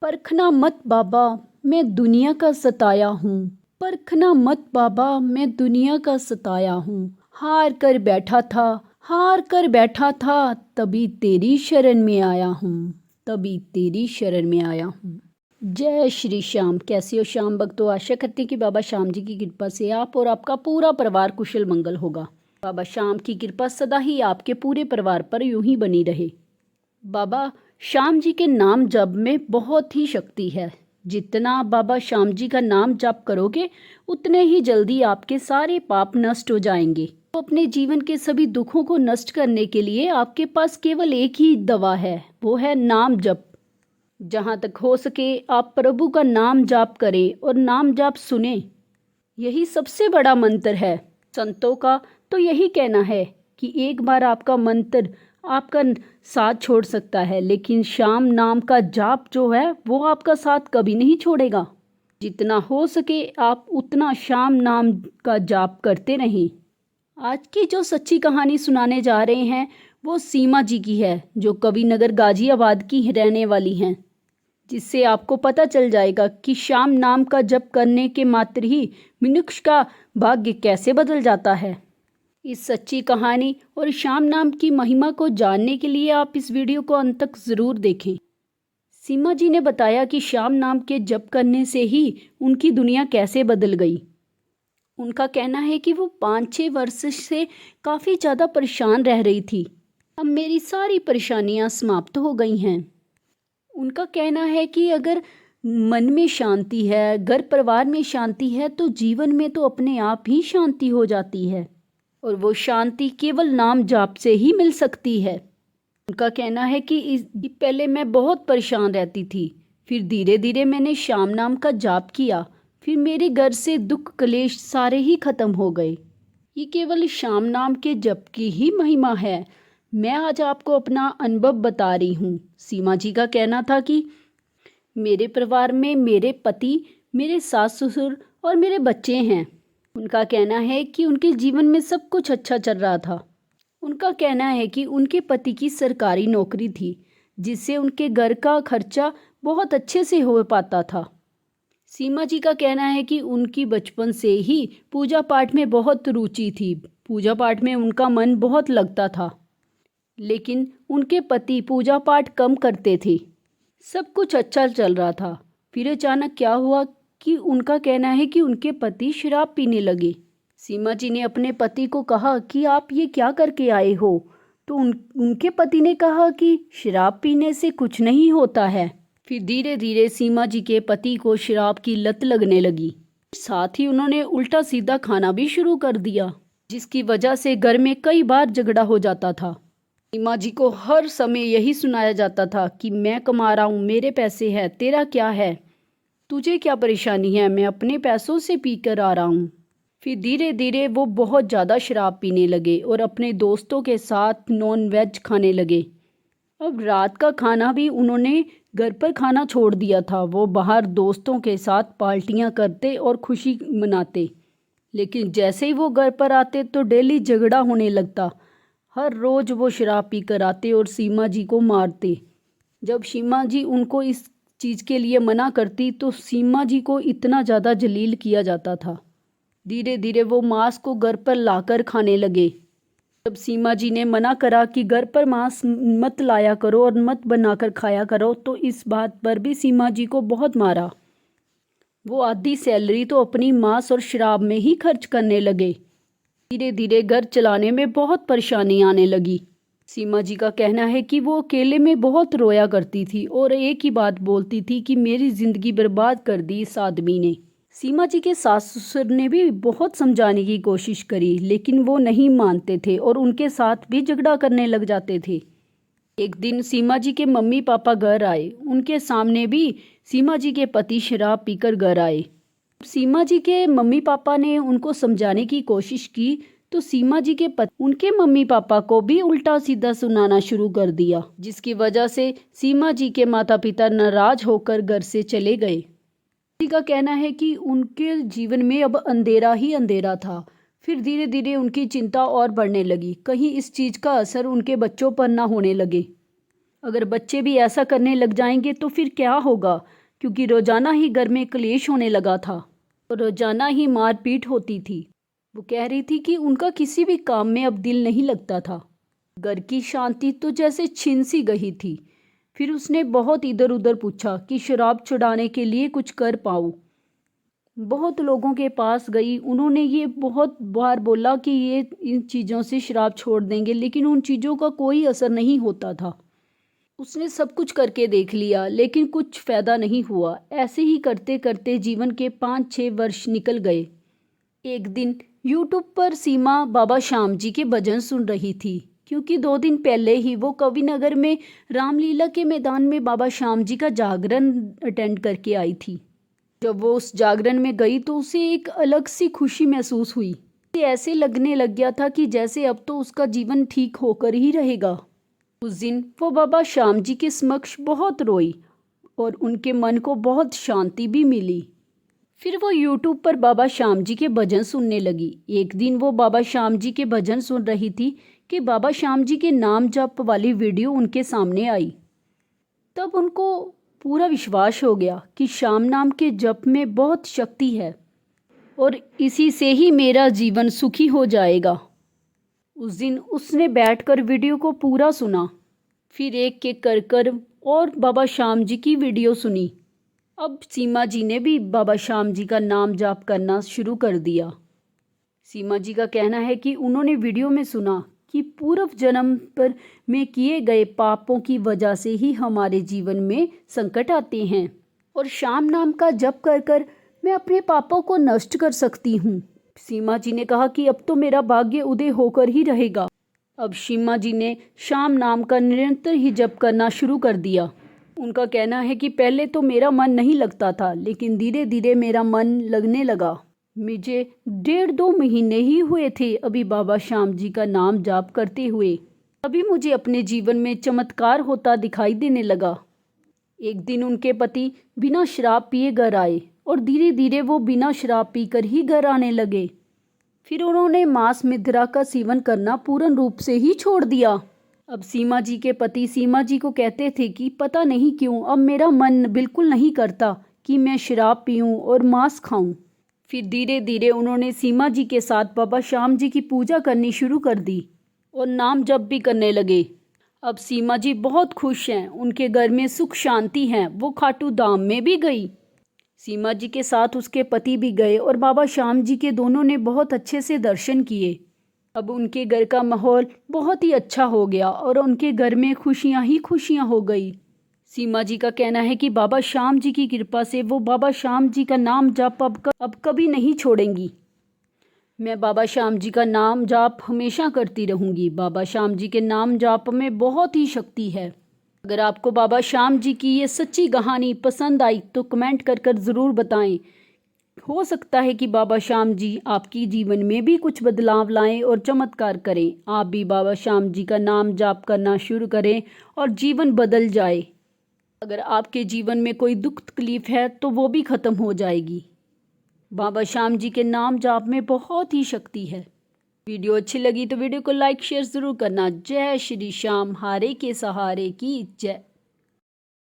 परखना मत बाबा, मैं दुनिया का सताया हूँ। परखना मत बाबा, मैं दुनिया का सताया हूँ। हार कर बैठा था, तभी तेरी शरण में आया हूँ। तभी तेरी शरण में आया हूँ। जय श्री श्याम। कैसे हो श्याम भक्तों? आशा करती हैं कि बाबा श्याम जी की कृपा से आप और आपका पूरा परिवार कुशल मंगल होगा। बाबा श्याम की कृपा सदा ही आपके पूरे परिवार पर यूं ही बनी रहे। बाबा श्याम जी के नाम जप में बहुत ही शक्ति है। जितना आप बाबा श्याम जी का नाम जप करोगे उतने ही जल्दी आपके सारे पाप नष्ट हो जाएंगे। तो अपने जीवन के सभी दुखों को नष्ट करने के लिए आपके पास केवल एक ही दवा है, वो है नाम जप। जहाँ तक हो सके आप प्रभु का नाम जाप करें और नाम जाप सुने। यही सबसे बड़ा मंत्र है। संतों का तो यही कहना है कि एक बार आपका मंत्र आपका साथ छोड़ सकता है, लेकिन श्याम नाम का जाप जो है वो आपका साथ कभी नहीं छोड़ेगा। जितना हो सके आप उतना श्याम नाम का जाप करते रहें। आज की जो सच्ची कहानी सुनाने जा रहे हैं वो सीमा जी की है, जो कविनगर गाजियाबाद की रहने वाली हैं। जिससे आपको पता चल जाएगा कि श्याम नाम का जप करने के मात्र ही मनुष्य का भाग्य कैसे बदल जाता है। इस सच्ची कहानी और श्याम नाम की महिमा को जानने के लिए आप इस वीडियो को अंत तक ज़रूर देखें। सीमा जी ने बताया कि श्याम नाम के जप करने से ही उनकी दुनिया कैसे बदल गई। उनका कहना है कि वो 5-6 वर्ष से काफ़ी ज़्यादा परेशान रह रही थी। अब मेरी सारी परेशानियां समाप्त हो गई हैं। उनका कहना है कि अगर मन में शांति है, घर परिवार में शांति है, तो जीवन में तो अपने आप ही शांति हो जाती है और वो शांति केवल नाम जाप से ही मिल सकती है। उनका कहना है कि पहले मैं बहुत परेशान रहती थी, फिर धीरे धीरे मैंने श्याम नाम का जाप किया, फिर मेरे घर से दुख क्लेश सारे ही खत्म हो गए। ये केवल श्याम नाम के जप की ही महिमा है। मैं आज आपको अपना अनुभव बता रही हूँ। सीमा जी का कहना था कि मेरे परिवार में मेरे पति, मेरे सास ससुर और मेरे बच्चे हैं। उनका कहना है कि उनके जीवन में सब कुछ अच्छा चल रहा था। उनका कहना है कि उनके पति की सरकारी नौकरी थी, जिससे उनके घर का खर्चा बहुत अच्छे से हो पाता था। सीमा जी का कहना है कि उनकी बचपन से ही पूजा पाठ में बहुत रुचि थी। पूजा पाठ में उनका मन बहुत लगता था, लेकिन उनके पति पूजा पाठ कम करते थे। सब कुछ अच्छा चल रहा था, फिर अचानक क्या हुआ कि उनका कहना है कि उनके पति शराब पीने लगे। सीमा जी ने अपने पति को कहा कि आप ये क्या करके आए हो? तो उनके पति ने कहा कि शराब पीने से कुछ नहीं होता है। फिर धीरे धीरे सीमा जी के पति को शराब की लत लगने लगी। साथ ही उन्होंने उल्टा सीधा खाना भी शुरू कर दिया, जिसकी वजह से घर में कई बार झगड़ा हो जाता था। सीमा जी को हर समय यही सुनाया जाता था कि मैं कमा रहा हूँ, मेरे पैसे हैं, तेरा क्या है, तुझे क्या परेशानी है, मैं अपने पैसों से पी कर आ रहा हूँ। फिर धीरे धीरे वो बहुत ज़्यादा शराब पीने लगे और अपने दोस्तों के साथ नॉन वेज खाने लगे। अब रात का खाना भी उन्होंने घर पर खाना छोड़ दिया था। वो बाहर दोस्तों के साथ पार्टियां करते और खुशी मनाते, लेकिन जैसे ही वो घर पर आते तो डेली झगड़ा होने लगता। हर रोज़ वो शराब पी कर आते और सीमा जी को मारते। जब सीमा जी उनको इस चीज़ के लिए मना करती तो सीमा जी को इतना ज़्यादा जलील किया जाता था। धीरे धीरे वो मांस को घर पर लाकर खाने लगे। जब सीमा जी ने मना करा कि घर पर मांस मत लाया करो और मत बनाकर खाया करो, तो इस बात पर भी सीमा जी को बहुत मारा। वो आधी सैलरी तो अपनी मांस और शराब में ही खर्च करने लगे। धीरे धीरे घर चलाने में बहुत परेशानी आने लगी। सीमा जी का कहना है कि वो अकेले में बहुत रोया करती थी और एक ही बात बोलती थी कि मेरी ज़िंदगी बर्बाद कर दी इस आदमी ने। सीमा जी के सास ससुर ने भी बहुत समझाने की कोशिश करी, लेकिन वो नहीं मानते थे और उनके साथ भी झगड़ा करने लग जाते थे। एक दिन सीमा जी के मम्मी पापा घर आए। उनके सामने भी सीमा जी के पति शराब पीकर घर आए। सीमा जी के मम्मी पापा ने उनको समझाने की कोशिश की तो सीमा जी के पति उनके मम्मी पापा को भी उल्टा सीधा सुनाना शुरू कर दिया, जिसकी वजह से सीमा जी के माता पिता नाराज होकर घर से चले गए। जी का कहना है कि उनके जीवन में अब अंधेरा ही अंधेरा था। फिर धीरे धीरे उनकी चिंता और बढ़ने लगी, कहीं इस चीज़ का असर उनके बच्चों पर ना होने लगे। अगर बच्चे भी ऐसा करने लग जाएंगे तो फिर क्या होगा, क्योंकि रोज़ाना ही घर में क्लेश होने लगा था और रोज़ाना ही मारपीट होती थी। वो कह रही थी कि उनका किसी भी काम में अब दिल नहीं लगता था। घर की शांति तो जैसे छिन सी गई थी। फिर उसने बहुत इधर उधर पूछा कि शराब छुड़ाने के लिए कुछ कर पाऊँ। बहुत लोगों के पास गई, उन्होंने ये बहुत बार बोला कि ये इन चीज़ों से शराब छोड़ देंगे, लेकिन उन चीज़ों का कोई असर नहीं होता था। उसने सब कुछ करके देख लिया लेकिन कुछ फ़ायदा नहीं हुआ। ऐसे ही करते करते जीवन के 5-6 वर्ष निकल गए। एक दिन यूट्यूब पर सीमा बाबा श्याम जी के भजन सुन रही थी, क्योंकि 2 दिन पहले ही वो कविनगर में रामलीला के मैदान में बाबा श्याम जी का जागरण अटेंड करके आई थी। जब वो उस जागरण में गई तो उसे एक अलग सी खुशी महसूस हुई। ऐसे लगने लग गया था कि जैसे अब तो उसका जीवन ठीक होकर ही रहेगा। उस दिन वो बाबा श्याम जी के समक्ष बहुत रोई और उनके मन को बहुत शांति भी मिली। फिर वो यूट्यूब पर बाबा श्याम जी के भजन सुनने लगी। एक दिन वो बाबा श्याम जी के भजन सुन रही थी कि बाबा श्याम जी के नाम जप वाली वीडियो उनके सामने आई। तब उनको पूरा विश्वास हो गया कि श्याम नाम के जप में बहुत शक्ति है और इसी से ही मेरा जीवन सुखी हो जाएगा। उस दिन उसने बैठकर वीडियो को पूरा सुना, फिर एक एक कर और बाबा श्याम जी की वीडियो सुनी। अब सीमा जी ने भी बाबा श्याम जी का नाम जाप करना शुरू कर दिया। सीमा जी का कहना है कि उन्होंने वीडियो में सुना कि पूर्व जन्म पर में किए गए पापों की वजह से ही हमारे जीवन में संकट आते हैं और श्याम नाम का जप कर कर मैं अपने पापों को नष्ट कर सकती हूँ। सीमा जी ने कहा कि अब तो मेरा भाग्य उदय होकर ही रहेगा। अब सीमा जी ने श्याम नाम का निरंतर ही जप करना शुरू कर दिया। उनका कहना है कि पहले तो मेरा मन नहीं लगता था, लेकिन धीरे धीरे मेरा मन लगने लगा। मुझे 1.5-2 महीने ही हुए थे अभी बाबा श्याम जी का नाम जाप करते हुए। अभी मुझे अपने जीवन में चमत्कार होता दिखाई देने लगा। एक दिन उनके पति बिना शराब पिए घर आए और धीरे धीरे वो बिना शराब पीकर ही घर आने लगे। फिर उन्होंने मांस मिश्रा का सेवन करना पूर्ण रूप से ही छोड़ दिया। अब सीमा जी के पति सीमा जी को कहते थे कि पता नहीं क्यों अब मेरा मन बिल्कुल नहीं करता कि मैं शराब पीऊँ और मांस खाऊँ। फिर धीरे धीरे उन्होंने सीमा जी के साथ बाबा श्याम जी की पूजा करनी शुरू कर दी और नाम जप भी करने लगे। अब सीमा जी बहुत खुश हैं, उनके घर में सुख शांति है। वो खाटू धाम में भी गई। सीमा जी के साथ उसके पति भी गए और बाबा श्याम जी के दोनों ने बहुत अच्छे से दर्शन किए। अब उनके घर का माहौल बहुत ही अच्छा हो गया और उनके घर में खुशियां ही खुशियां हो गई। सीमा जी का कहना है कि बाबा श्याम जी की कृपा से वो बाबा श्याम जी का नाम जाप अब कभी नहीं छोड़ेंगी। मैं बाबा श्याम जी का नाम जाप हमेशा करती रहूँगी। बाबा श्याम जी के नाम जाप में बहुत ही शक्ति है। अगर आपको बाबा श्याम जी की ये सच्ची कहानी पसंद आई तो कमेंट कर ज़रूर बताएं। हो सकता है कि बाबा श्याम जी आपकी जीवन में भी कुछ बदलाव लाएं और चमत्कार करें। आप भी बाबा श्याम जी का नाम जाप करना शुरू करें और जीवन बदल जाए। अगर आपके जीवन में कोई दुख तकलीफ है तो वो भी ख़त्म हो जाएगी। बाबा श्याम जी के नाम जाप में बहुत ही शक्ति है। वीडियो अच्छी लगी तो वीडियो को लाइक शेयर ज़रूर करना। जय श्री श्याम, हारे के सहारे की जय।